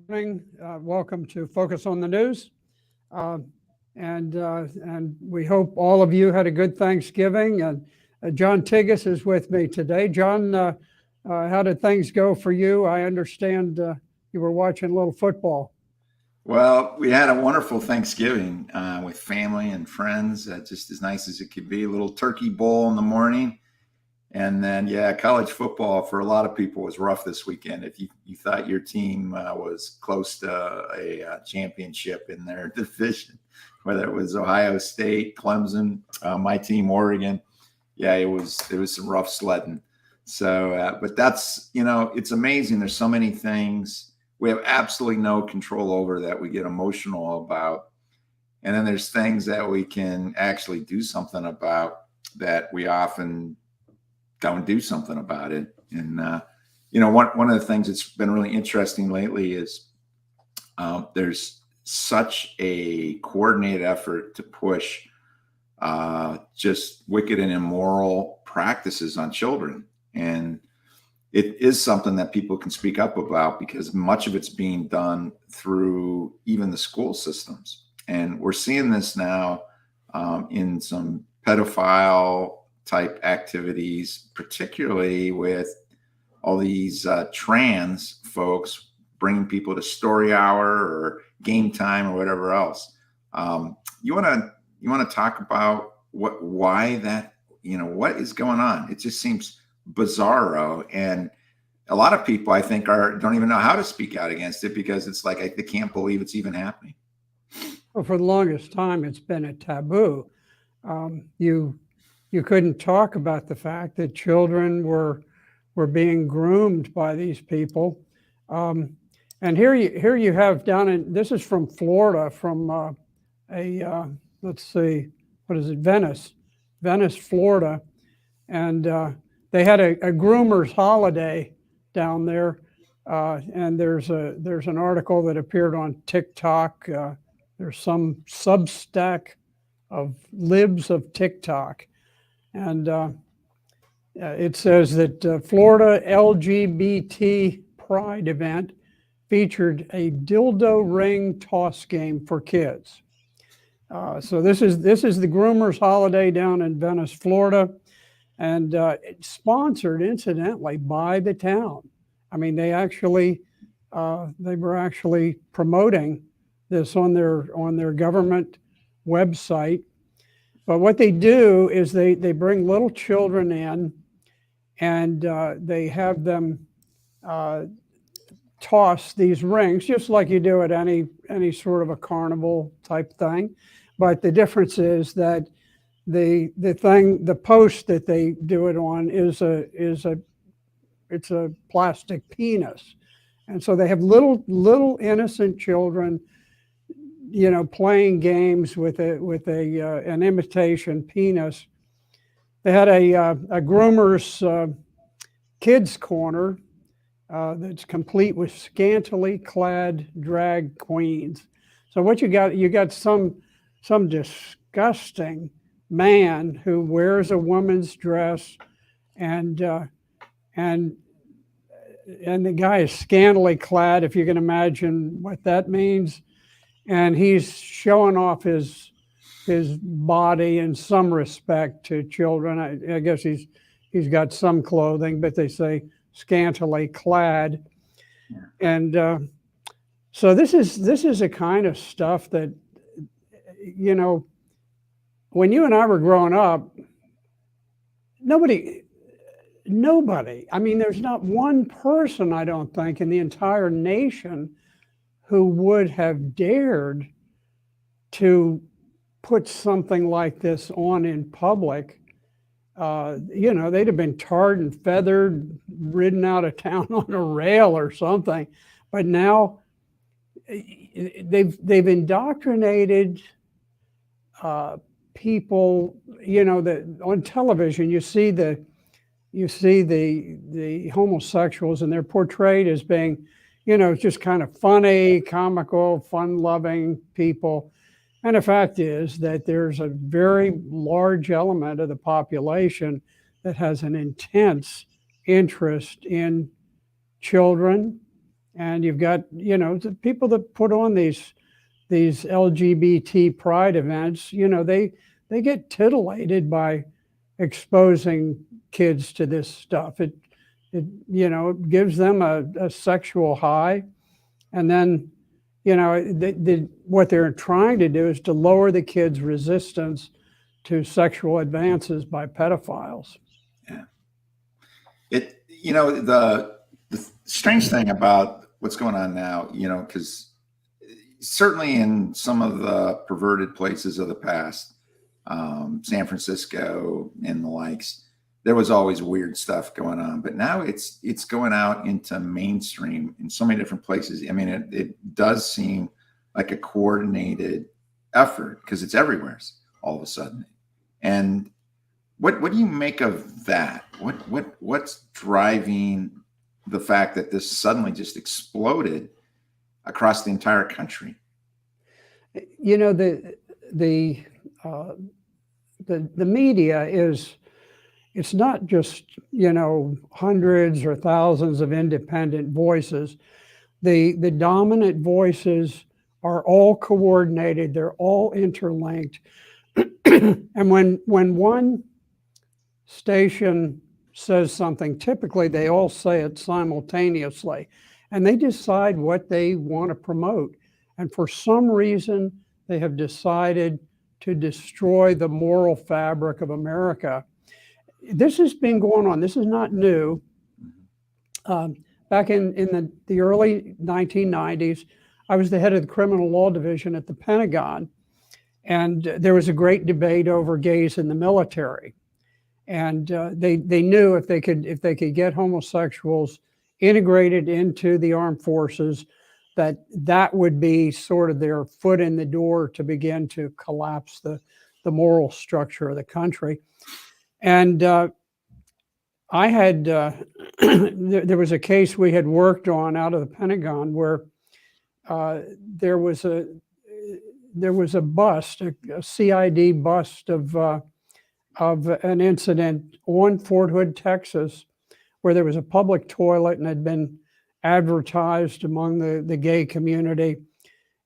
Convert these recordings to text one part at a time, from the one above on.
morning. Welcome to Focus on the News. Uh, and we hope all of you had a good Thanksgiving. And John Tigas is with me today. John, how did things go for you? I understand you were watching a little football. Well, we had a wonderful Thanksgiving with family and friends, just as nice as it could be. A little turkey bowl in the morning. And then, yeah, college football for a lot of people was rough this weekend. If you thought your team was close to a championship in their division, whether it was Ohio State, Clemson, my team, Oregon, yeah, it was some rough sledding. So, but that's, it's amazing. There's so many things we have absolutely no control over that we get emotional about. And then there's things that we can actually do something about that we often don't do something about it. And, one of the things that's been really interesting lately is there's such a coordinated effort to push just wicked and immoral practices on children. And it is something that people can speak up about because much of it's being done through even the school systems. And we're seeing this now in some pedophile type activities, particularly with all these trans folks bringing people to story hour or game time or whatever else. You want to talk about why that, what is going on? It just seems bizarro, and a lot of people I think don't even know how to speak out against it because it's like they can't believe it's even happening. Well, for the longest time, it's been a taboo. You couldn't talk about the fact that children were being groomed by these people. And here you have down in, this is from Florida, from let's see, what is it, Venice, Florida, and they had a groomers holiday down there, and there's an article that appeared on TikTok. There's some Substack of libs of TikTok, and it says that Florida LGBT Pride event featured a dildo ring toss game for kids. So this is the groomers holiday down in Venice, Florida. And it's sponsored, incidentally, by the town. I mean, they were actually promoting this on their government website. But what they do is they bring little children in, and they have them toss these rings, just like you do at any sort of a carnival type thing. But the difference is that the post that they do it on is a plastic penis, and so they have little innocent children, playing games with an imitation penis. They had a groomers kids corner that's complete with scantily clad drag queens. So what you got some disgusting man who wears a woman's dress, and the guy is scantily clad, if you can imagine what that means, and he's showing off his body in some respect to children. I guess he's got some clothing, but they say scantily clad, and so this is a kind of stuff that, when you and I were growing up, nobody, I mean, there's not one person, I don't think, in the entire nation who would have dared to put something like this on in public. They'd have been tarred and feathered, ridden out of town on a rail or something. But now they've indoctrinated people, that on television you see the homosexuals, and they're portrayed as being, just kind of funny, comical, fun-loving people. And the fact is that there's a very large element of the population that has an intense interest in children And you've got, the people that put on these LGBT pride events, they get titillated by exposing kids to this stuff. It gives them a sexual high. And then, what they're trying to do is to lower the kids' resistance to sexual advances by pedophiles. Yeah. The strange thing about what's going on now, because certainly in some of the perverted places of the past, San Francisco and the likes, there was always weird stuff going on. But now it's going out into mainstream in so many different places. I mean, it does seem like a coordinated effort because it's everywhere all of a sudden. And what do you make of that? What's driving the fact that this suddenly just exploded across the entire country? The media it's not just, hundreds or thousands of independent voices. The dominant voices are all coordinated. They're all interlinked. And when one station says something, typically they all say it simultaneously, and they decide what they want to promote. And for some reason, they have decided to destroy the moral fabric of America. This has been going on. This is not new. Back in the early 1990s, I was the head of the criminal law division at the Pentagon, and there was a great debate over gays in the military. And they knew if they could get homosexuals integrated into the armed forces, that would be sort of their foot in the door to begin to collapse the moral structure of the country. And I had there was a case we had worked on out of the Pentagon where there was a bust, a CID bust of an incident on Fort Hood, Texas, where there was a public toilet and had been advertised among the gay community,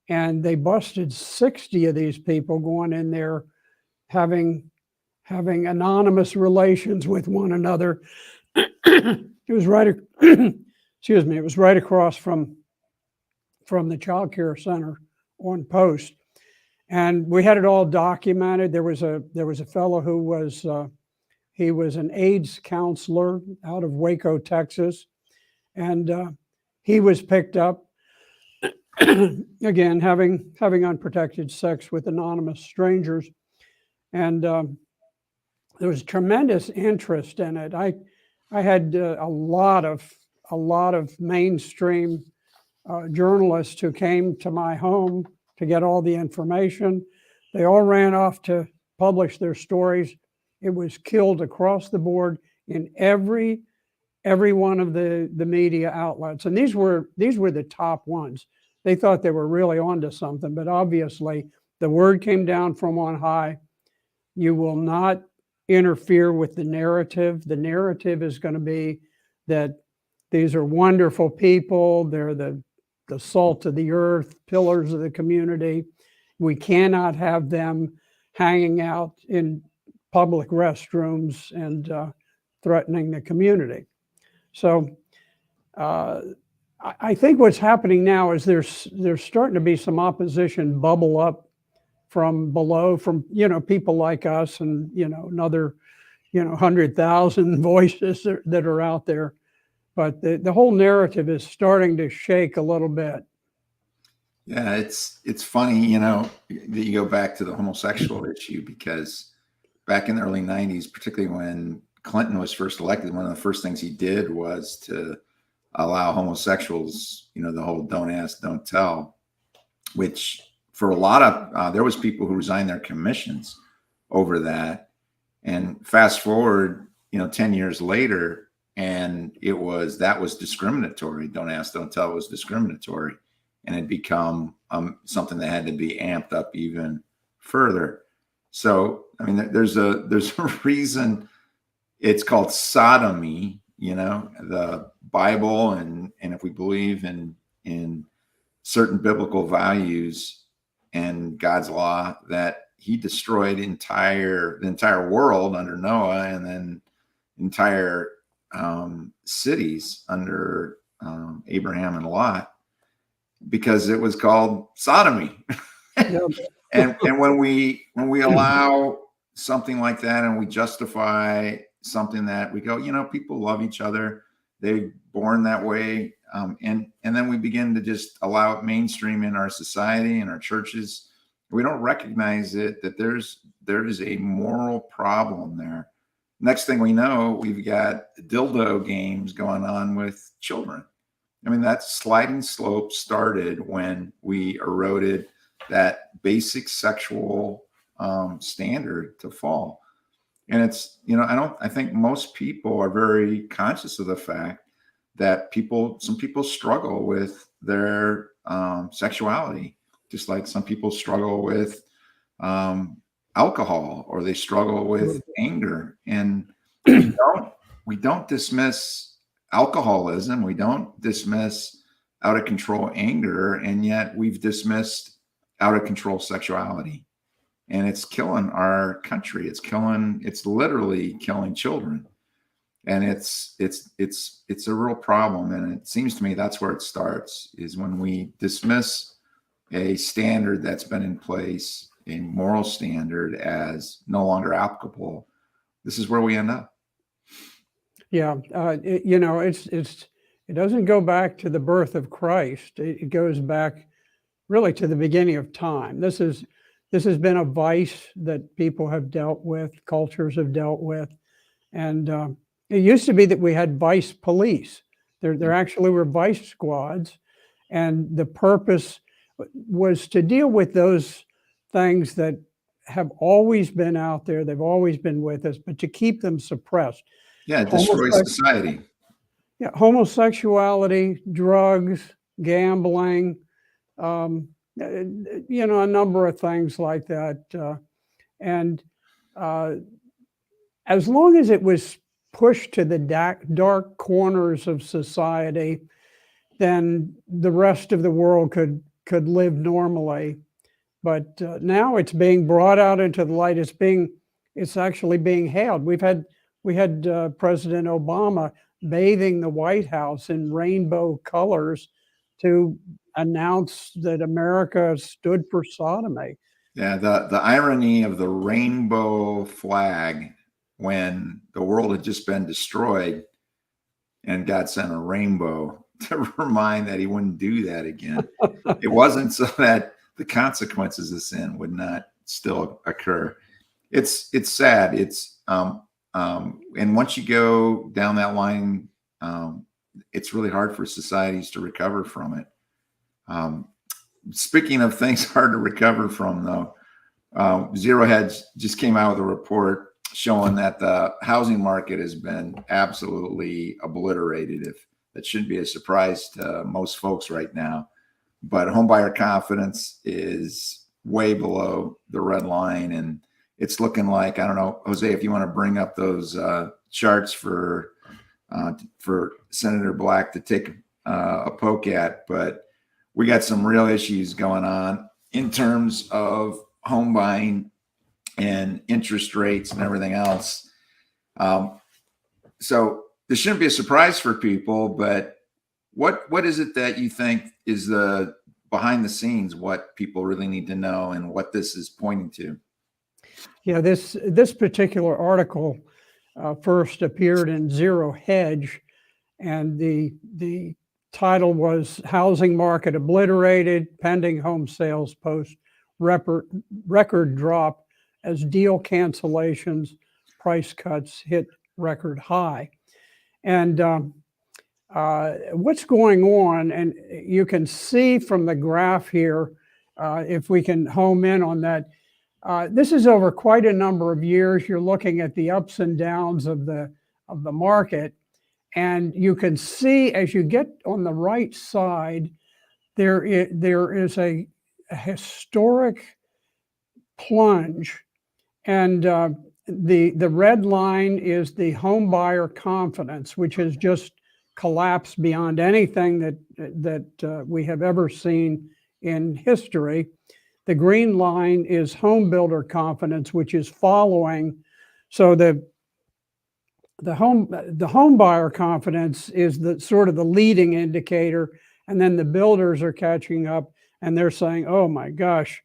and they busted 60 of these people going in there having anonymous relations with one another. It was right excuse me, it was right across from the child care center on post. And we had it all documented. There was a fellow who was he was an AIDS counselor out of Waco, Texas, and he was picked up again having unprotected sex with anonymous strangers, and there was tremendous interest in it. I had a lot of mainstream journalists who came to my home to get all the information. They all ran off to publish their stories. It was killed across the board in every one of the media outlets. And these were the top ones. They thought they were really onto something, but obviously the word came down from on high. You will not interfere with the narrative. The narrative is going to be that these are wonderful people. They're the salt of the earth, pillars of the community. We cannot have them hanging out in public restrooms and threatening the community. So I think what's happening now is there's starting to be some opposition bubble up from below, from people like us and another 100,000 voices that are out there. But the whole narrative is starting to shake a little bit. Yeah, it's funny, that you go back to the homosexual issue, because back in the early 90s, particularly when Clinton was first elected, one of the first things he did was to allow homosexuals, the whole don't ask, don't tell, which for a lot of, there was people who resigned their commissions over that. And fast forward, 10 years later, and that was discriminatory. Don't ask, don't tell was discriminatory. And it become something that had to be amped up even further. So, I mean, there's a reason it's called sodomy, the Bible. And if we believe in in certain biblical values and God's law that he destroyed the entire world under Noah, and then entire cities under Abraham and Lot, because it was called sodomy. Yeah. And when we allow something like that, and we justify something that we go, people love each other, they're born that way, and then we begin to just allow it mainstream in our society and our churches. We don't recognize it, that there is a moral problem there. Next thing we know, we've got dildo games going on with children. I mean, that sliding slope started when we eroded that basic sexual standard to fall. And it's, I think most people are very conscious of the fact that some people struggle with their sexuality, just like some people struggle with alcohol, or they struggle with anger. And we don't dismiss alcoholism. We don't dismiss out of control anger. And yet we've dismissed out of control sexuality. And it's killing our country. It's literally killing children. And it's a real problem. And it seems to me that's where it starts, is when we dismiss a standard that's been in place, a moral standard, as no longer applicable. This is where we end up. Yeah, it doesn't go back to the birth of Christ. It goes back really to the beginning of time. This has been a vice that people have dealt with, cultures have dealt with, and it used to be that we had vice police. There actually were vice squads, and the purpose was to deal with those things that have always been out there. They've always been with us, but to keep them suppressed. Yeah, it destroys society. Yeah, homosexuality, drugs, gambling, a number of things like that. And as long as it was pushed to the dark corners of society, then the rest of the world could live normally. But now it's being brought out into the light. It's actually being hailed. We had President Obama bathing the White House in rainbow colors to announce that America stood for sodomy. Yeah, the irony of the rainbow flag, when the world had just been destroyed, and God sent a rainbow to remind that he wouldn't do that again. It wasn't so that the consequences of sin would not still occur. It's sad. And once you go down that line, it's really hard for societies to recover from it. Speaking of things hard to recover from, though, Zero Hedge just came out with a report showing that the housing market has been absolutely obliterated. If that shouldn't be a surprise to most folks right now, but homebuyer confidence is way below the red line, and it's looking like, I don't know, Jose, if you want to bring up those charts for Senator Black to take a poke at, but we got some real issues going on in terms of home buying and interest rates and everything else. So this shouldn't be a surprise for people, but what is it that you think is the behind the scenes, what people really need to know and what this is pointing to? Yeah, this particular article first appeared in Zero Hedge, and the title was "Housing Market Obliterated, Pending Home Sales Post Record Drop as Deal Cancellations, Price Cuts Hit Record High." And what's going on, and you can see from the graph here, if we can home in on that, this is over quite a number of years. You're looking at the ups and downs of the market, and you can see as you get on the right side, there is a historic plunge, and the red line is the home buyer confidence, which has just collapse beyond anything that we have ever seen in history. The green line is home builder confidence, which is following. So the home buyer confidence is the sort of the leading indicator, and then the builders are catching up and they're saying, "Oh my gosh,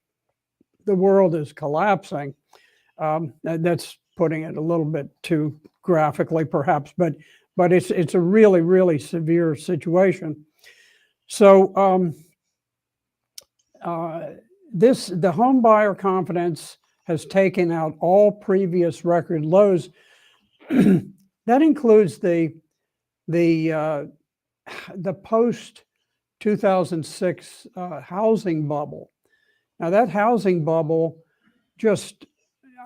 the world is collapsing." That's putting it a little bit too graphically, perhaps, but it's a really, really severe situation. So the home buyer confidence has taken out all previous record lows. That includes the post 2006 housing bubble. Now that housing bubble just,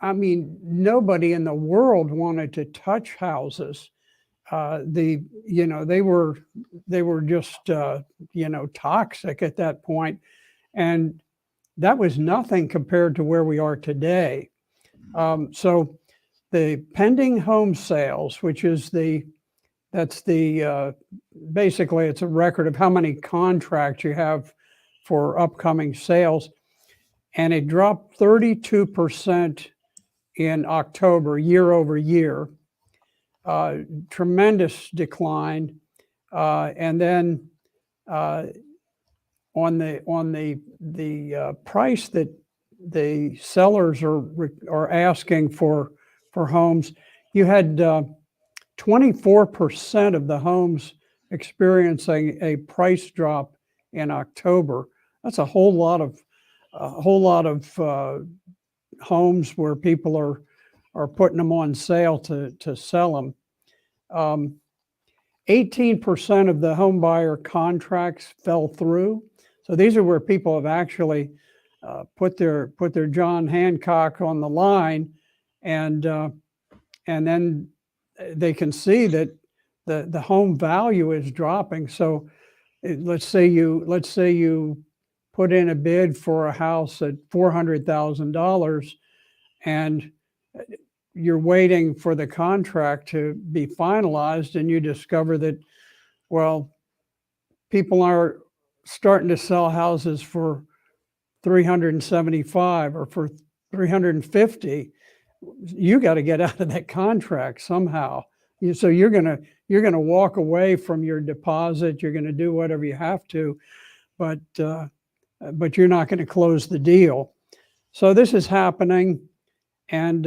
I mean, nobody in the world wanted to touch houses. They were just toxic at that point, and that was nothing compared to where we are today. So the pending home sales, which is basically it's a record of how many contracts you have for upcoming sales, and it dropped 32% in October, year over year. Tremendous decline, and then on the price that the sellers are asking for homes, you had 24% of the homes experiencing a price drop in October. That's a whole lot of homes where people are putting them on sale to sell them. 18% of the home buyer contracts fell through. So these are where people have actually put their John Hancock on the line, and then they can see that the home value is dropping. So let's say you put in a bid for a house at $400,000, and you're waiting for the contract to be finalized, and you discover that, well, people are starting to sell houses for 375 or for 350. You got to get out of that contract somehow. So you're gonna walk away from your deposit. You're gonna do whatever you have to, but you're not going to close the deal. So this is happening, and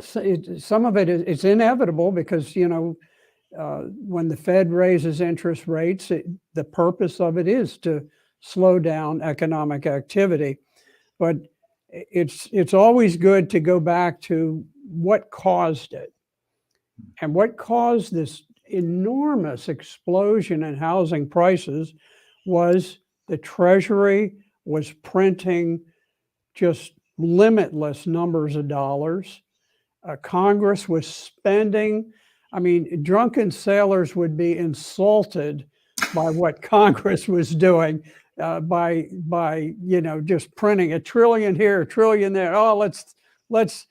some of it's inevitable because when the Fed raises interest rates, the purpose of it is to slow down economic activity. But it's always good to go back to what caused it. And what caused this enormous explosion in housing prices was the Treasury was printing just limitless numbers of dollars. Congress was spending. I mean, drunken sailors would be insulted by what Congress was doing by just printing $1 trillion here, $1 trillion there. Oh, let's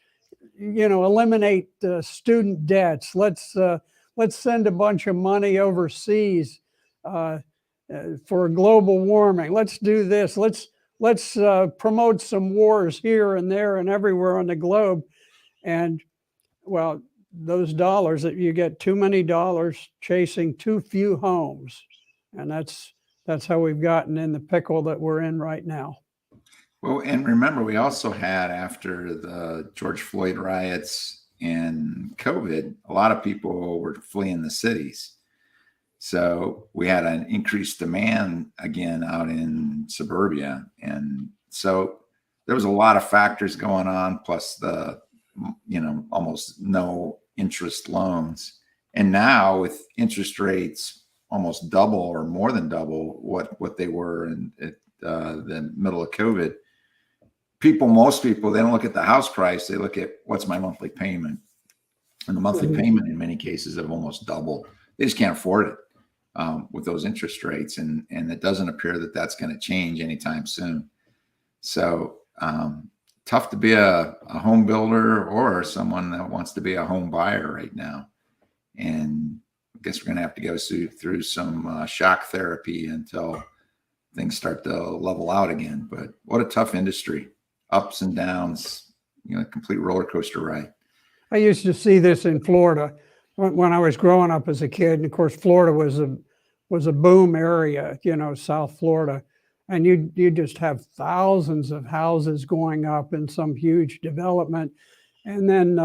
eliminate student debts. Let's send a bunch of money overseas for global warming. Let's do this. Let's promote some wars here and there and everywhere on the globe. And well, those dollars, that you get too many dollars chasing too few homes, and that's how we've gotten in the pickle that we're in right now. Well, and remember, we also had, after the George Floyd riots and COVID, a lot of people were fleeing the cities. So we had an increased demand again out in suburbia. And so there was a lot of factors going on, plus the, almost no interest loans. And now with interest rates almost double or more than double what they were in the middle of COVID, most people, they don't look at the house price. They look at, what's my monthly payment? And the monthly payment in many cases have almost doubled. They just can't afford it with those interest rates. And it doesn't appear that that's going to change anytime soon. So tough to be a home builder or someone that wants to be a home buyer right now. And guess we're going to have to go through some shock therapy until things start to level out again. But what a tough industry, ups and downs, a complete roller coaster ride. I used to see this in Florida when I was growing up as a kid. And of course, Florida was a boom area, South Florida. And you just have thousands of houses going up in some huge development. And then,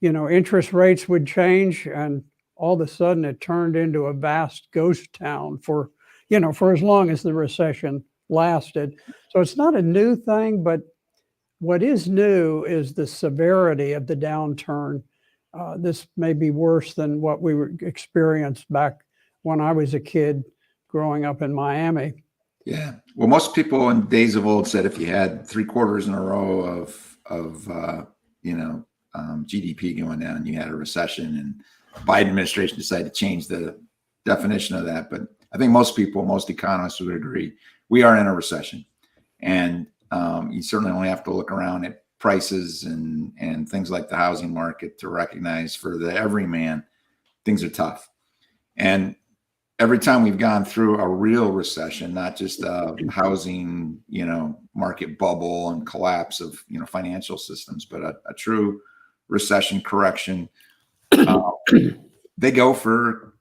interest rates would change, and all of a sudden it turned into a vast ghost town for as long as the recession lasted. So it's not a new thing, but what is new is the severity of the downturn. This may be worse than what we experienced back when I was a kid growing up in Miami. Yeah. Well, most people in days of old said if you had 3 quarters in a row of GDP going down, you had a recession, and the Biden administration decided to change the definition of that. But I think most economists would agree we are in a recession, and you certainly only have to look around at prices and things like the housing market to recognize for the everyman, things are tough. And every time we've gone through a real recession, not just a housing, market bubble and collapse of, financial systems, but a true recession correction, they go for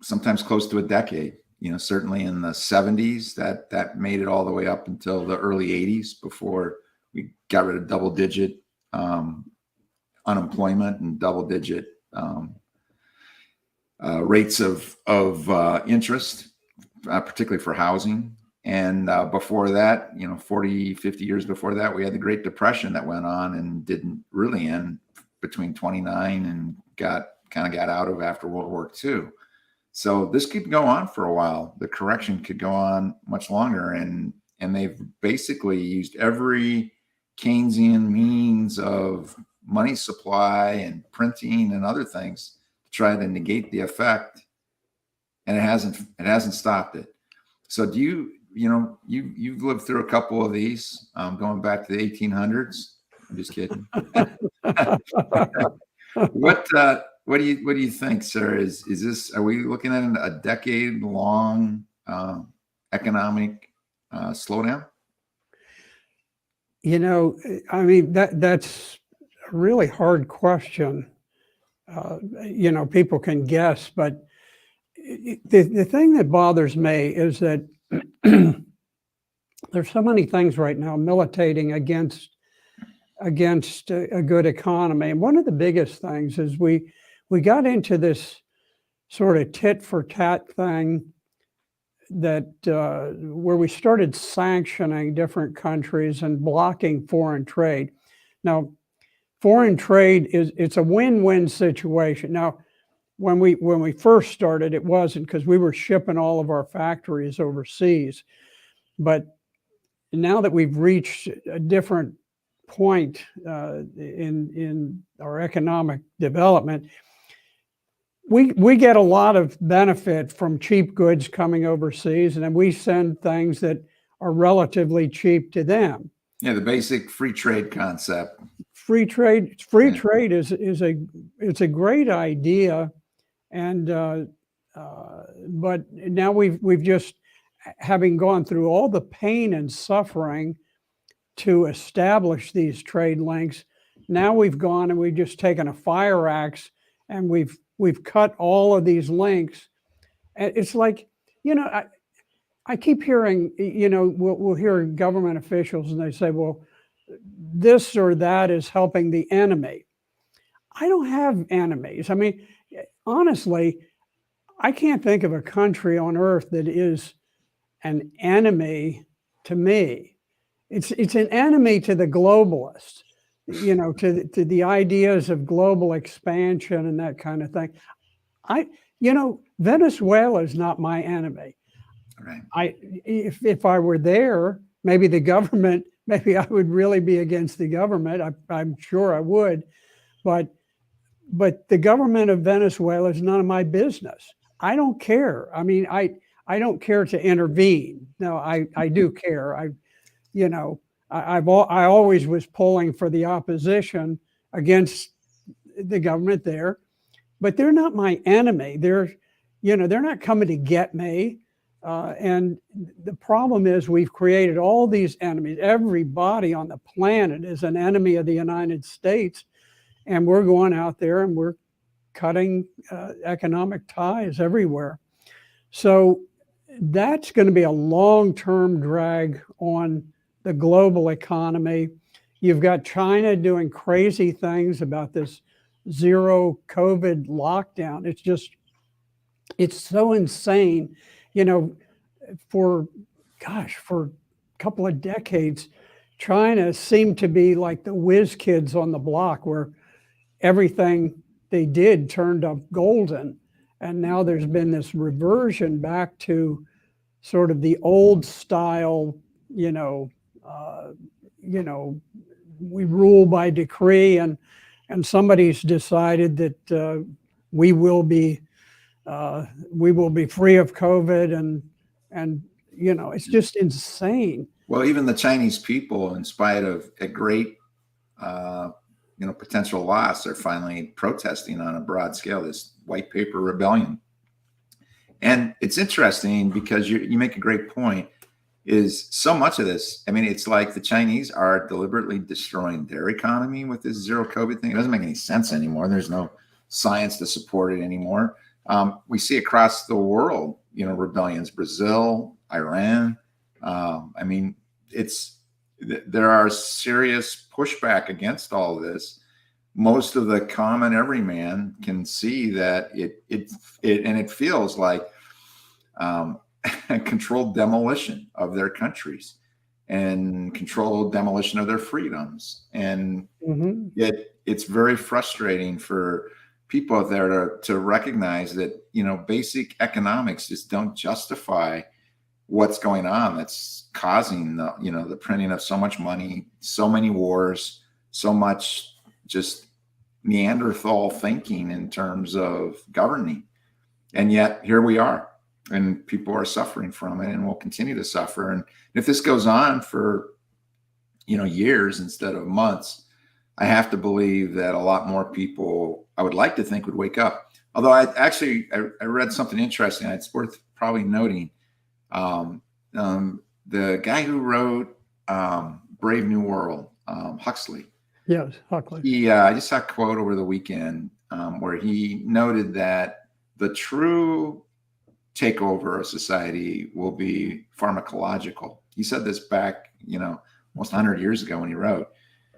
sometimes close to a decade. Certainly in the 70s, that made it all the way up until the early 80s before we got rid of double-digit unemployment and double-digit rates of interest, particularly for housing. And before that, 40, 50 years before that, we had the Great Depression that went on and didn't really end between 29 and got out of after World War II. So this could go on for a while. The correction could go on much longer. And they've basically used every Keynesian means of money supply and printing and other things to try to negate the effect. And it hasn't stopped it. So you've lived through a couple of these, going back to the 1800s. I'm just kidding. What do you think, sir? Are we looking at a decade-long economic slowdown? That's a really hard question. People can guess, but the thing that bothers me is that there's so many things right now militating against a good economy. And one of the biggest things is we got into this sort of tit for tat thing that where we started sanctioning different countries and blocking foreign trade. Now, foreign trade it's a win-win situation. Now, when we first started, it wasn't, because we were shipping all of our factories overseas. But now that we've reached a different point in our economic development, we get a lot of benefit from cheap goods coming overseas, and then we send things that are relatively cheap to them. Yeah, the basic free trade concept. Free trade is a great idea, and but now we've just, having gone through all the pain and suffering to establish these trade links, now we've gone and we've just taken a fire axe and we've cut all of these links. And it's like, I keep hearing, we'll hear government officials and they say, well, this or that is helping the enemy. I don't have enemies. I mean, honestly, I can't think of a country on earth that is an enemy to me. It's an enemy to the globalists, to the ideas of global expansion and that kind of thing. Venezuela is not my enemy. Right. If I were there, maybe I would really be against the government. I'm sure I would, but the government of Venezuela is none of my business. I don't care. I mean, I don't care to intervene. No, I do care. I always was pulling for the opposition against the government there, but they're not my enemy. They're not coming to get me. And the problem is we've created all these enemies. Everybody on the planet is an enemy of the United States. And we're going out there and we're cutting economic ties everywhere. So that's going to be a long-term drag on the global economy. You've got China doing crazy things about this zero COVID lockdown. It's so insane. For a couple of decades, China seemed to be like the whiz kids on the block where everything they did turned up golden. And now there's been this reversion back to sort of the old style, we rule by decree, and somebody's decided that we will be free of COVID, and it's just insane. Well, even the Chinese people, in spite of a great potential loss, are finally protesting on a broad scale, this white paper rebellion. And it's interesting because you make a great point, is so much of this, it's like the Chinese are deliberately destroying their economy with this zero COVID thing. It doesn't make any sense anymore. There's no science to support it anymore. We see across the world, rebellions, Brazil, Iran. There are serious pushback against all of this. Most of the common everyman can see that it feels like a controlled demolition of their countries and controlled demolition of their freedoms. And yet it's very frustrating for people out there to recognize that, basic economics just don't justify what's going on. That's causing the printing of so much money, so many wars, so much just Neanderthal thinking in terms of governing. And yet here we are, and people are suffering from it and will continue to suffer. And if this goes on for, years instead of months, I have to believe that a lot more people, I would like to think, would wake up. Although I read something interesting. It's worth probably noting. The guy who wrote Brave New World, Huxley. Yes, Huxley. I just saw a quote over the weekend where he noted that the true takeover of society will be pharmacological. He said this back, almost 100 years ago when he wrote.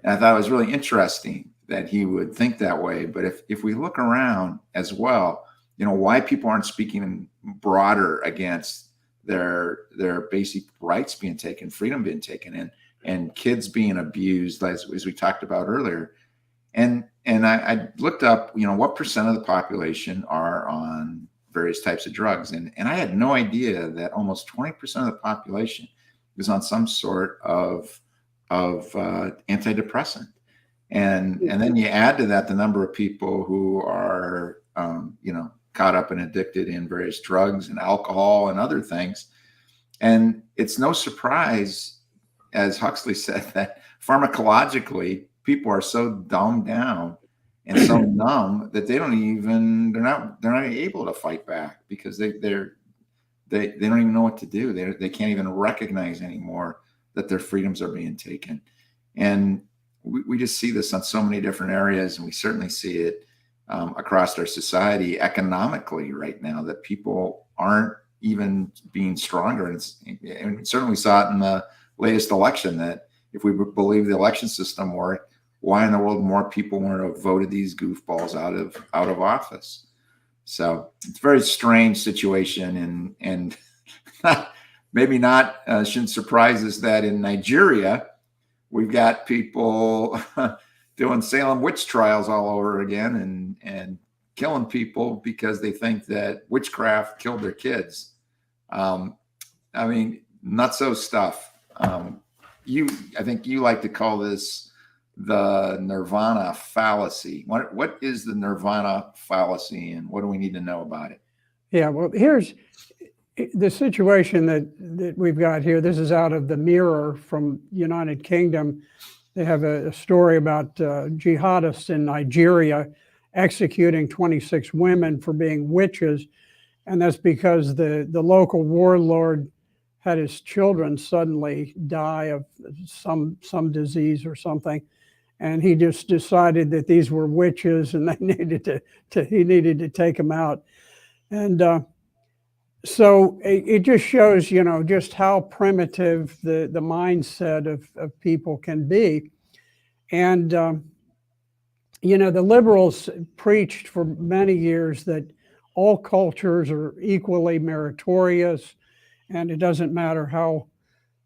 And I thought it was really interesting that he would think that way. But if we look around as well, why people aren't speaking broader against their basic rights being taken, freedom being taken, and kids being abused, as we talked about earlier. And I looked up, what percent of the population are on various types of drugs. And I had no idea that almost 20% of the population is on some sort of antidepressant. And then you add to that the number of people who are, caught up and addicted in various drugs and alcohol and other things. And it's no surprise, as Huxley said, that pharmacologically people are so dumbed down and so numb that they're not able to fight back because they don't even know what to do. They can't even recognize anymore that their freedoms are being taken. And we just see this on so many different areas, and we certainly see it across our society economically right now, that people aren't even being stronger. And certainly we saw it in the latest election, that if we believe the election system worked, why in the world more people want to have voted these goofballs out of office? So it's a very strange situation, and maybe not shouldn't surprise us that in Nigeria we've got people doing Salem witch trials all over again and killing people because they think that witchcraft killed their kids. Nutso stuff. I think you like to call this the nirvana fallacy. What is the nirvana fallacy, and what do we need to know about it? Yeah, well, here's the situation that we've got here. This is out of the Mirror from United Kingdom. They have a story about jihadists in Nigeria, executing 26 women for being witches. And that's because the local warlord had his children suddenly die of some disease or something. And he just decided that these were witches and they needed he needed to take them out. And so it just shows, just how primitive the mindset of people can be. And, the liberals preached for many years that all cultures are equally meritorious, and it doesn't matter how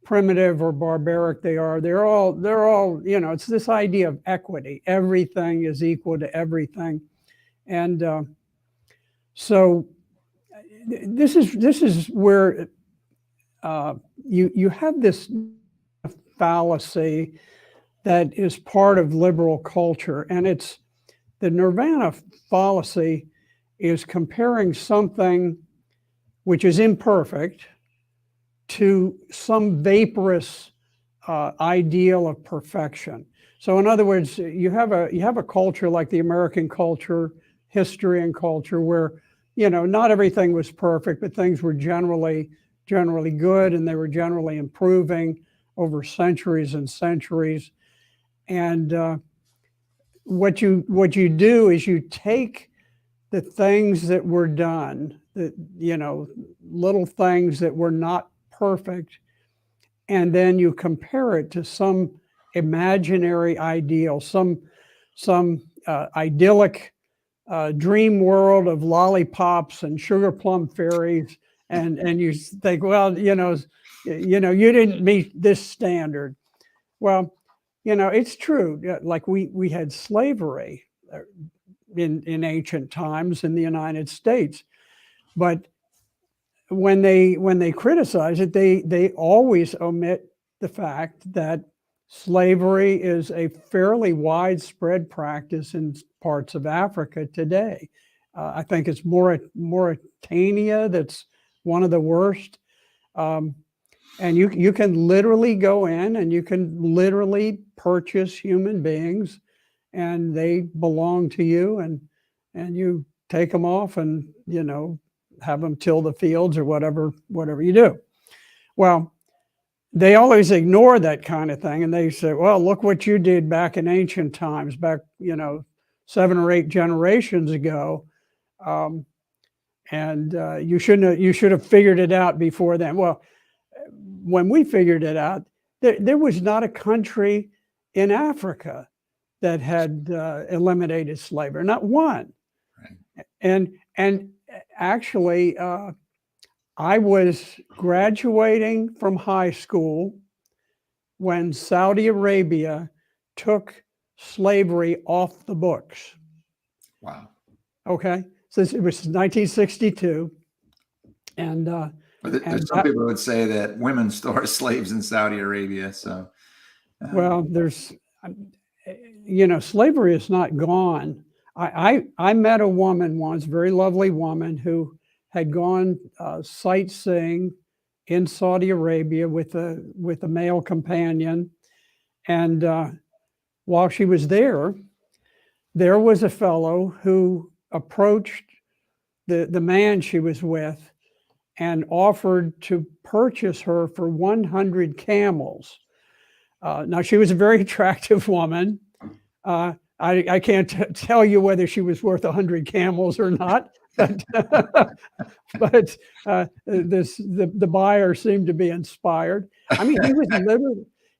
primitive or barbaric they are. They're all, it's this idea of equity. Everything is equal to everything. And so this is where you have this fallacy that is part of liberal culture, and it's the nirvana fallacy is comparing something which is imperfect to some vaporous ideal of perfection. So in other words, you have a culture like the American culture, history and culture, where not everything was perfect, but things were generally good, and they were generally improving over centuries and centuries. And what you do is you take the things that were done, little things that were not perfect, and then you compare it to some imaginary ideal, some idyllic dream world of lollipops and sugar plum fairies, and you think, well, you didn't meet this standard. Well, it's true. Like we had slavery in ancient times in the United States, but when they criticize it, they always omit the fact that slavery is a fairly widespread practice in parts of Africa today. I think it's Mauritania that's one of the worst. And you can literally go in and you can literally purchase human beings, and they belong to you, and you take them off and have them till the fields or whatever you do. Well, they always ignore that kind of thing, and they say, well, look what you did back in ancient times, back 7 or 8 generations ago, and you should have figured it out before then. Well, when we figured it out, there was not a country in Africa that had eliminated slavery, not one. Right. And actually, I was graduating from high school when Saudi Arabia took slavery off the books. Wow. Okay, so it was 1962, and some people would say that women still are slaves in Saudi Arabia. So, well, there's, slavery is not gone. I met a woman once, very lovely woman, who had gone sightseeing in Saudi Arabia with a male companion, and while she was there was a fellow who approached the man she was with and offered to purchase her for 100 camels. Now, she was a very attractive woman. I can't tell you whether she was worth 100 camels or not, but the buyer seemed to be inspired. I mean,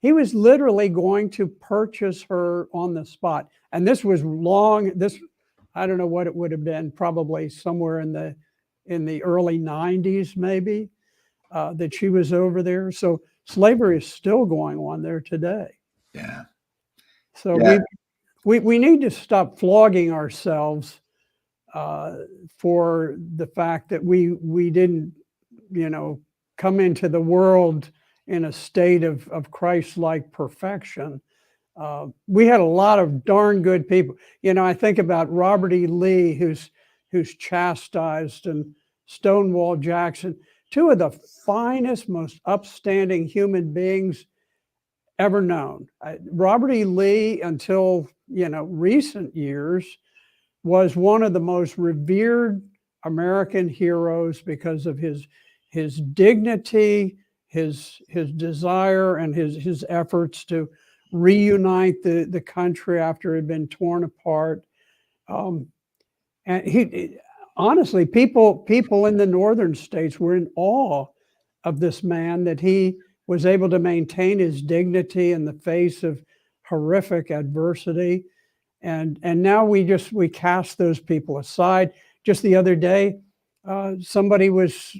he was literally going to purchase her on the spot, and this was long. I don't know what it would have been, probably somewhere in the early 90s, maybe, that she was over there. So slavery is still going on there today. Yeah. So we need to stop flogging ourselves for the fact that we didn't, come into the world in a state of Christ-like perfection. We had a lot of darn good people. I think about Robert E. Lee, who's chastised, and Stonewall Jackson, 2 of the finest, most upstanding human beings ever known. Robert E. Lee, until recent years, was one of the most revered American heroes because of his dignity, his desire, and his efforts to reunite the country after it had been torn apart. And he honestly, people in the northern states were in awe of this man, that he was able to maintain his dignity in the face of horrific adversity. And now we cast those people aside. Just the other day, somebody was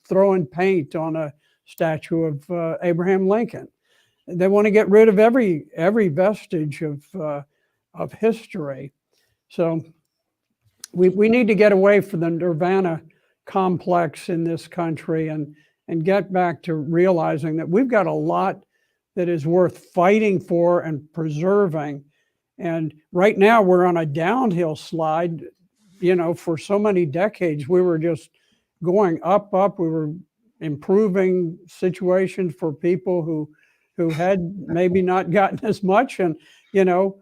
throwing paint on a statue of Abraham Lincoln. They want to get rid of every vestige of history. So we need to get away from the Nirvana complex in this country and get back to realizing that we've got a lot that is worth fighting for and preserving. And right now we're on a downhill slide. You know, for so many decades, we were just going up. We were improving situations for people who had maybe not gotten as much. And, you know,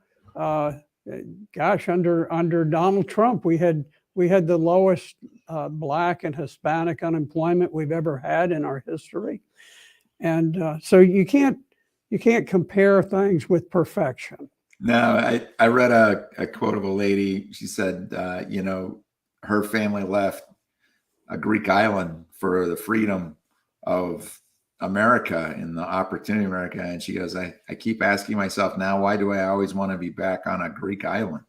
gosh, under Donald Trump, we had the lowest Black and Hispanic unemployment we've ever had in our history. And so you can't compare things with perfection. No, I read a quote of a lady. She said, you know, her family left a Greek island for the freedom of America and the opportunity of America. And she goes, I keep asking myself now, why do I always want to be back on a Greek island?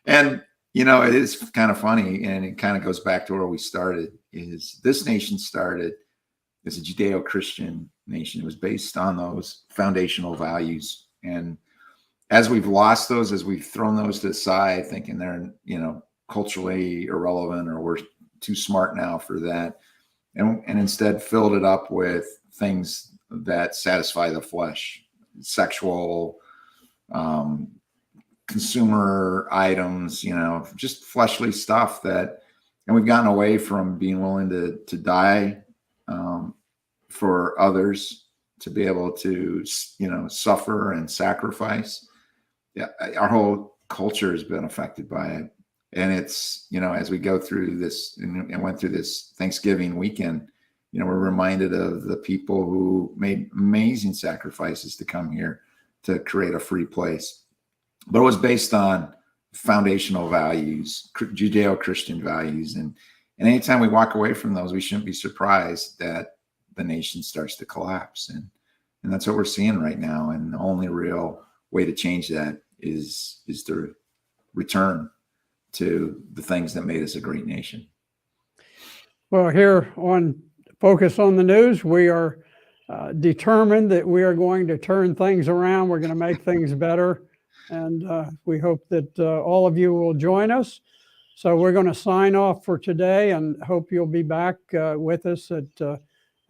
And, you know, it is kind of funny, and it kind of goes back to where we started. Is this nation started as a Judeo-Christian nation. It was based on those foundational values. And as we've lost those, as we've thrown those to the side, thinking they're, you know, culturally irrelevant, or we're too smart now for that, and instead filled it up with things that satisfy the flesh, sexual, consumer items, you know, just fleshly stuff that, and we've gotten away from being willing to die for others, to be able to, you know, suffer and sacrifice. Yeah, our whole culture has been affected by it. And it's, you know, as we go through this and went through this Thanksgiving weekend, you know, we're reminded of the people who made amazing sacrifices to come here to create a free place. But it was based on foundational values, Judeo-Christian values. And anytime we walk away from those, we shouldn't be surprised that the nation starts to collapse. And that's what we're seeing right now. And the only real way to change that is to return to the things that made us a great nation. Well, here on Focus on the News, we are determined that we are going to turn things around. We're going to make things better. And we hope that all of you will join us. So we're going to sign off for today, and hope you'll be back with us at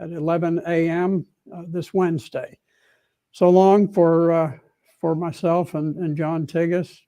11 a.m. This Wednesday. So long for myself and John Tigas.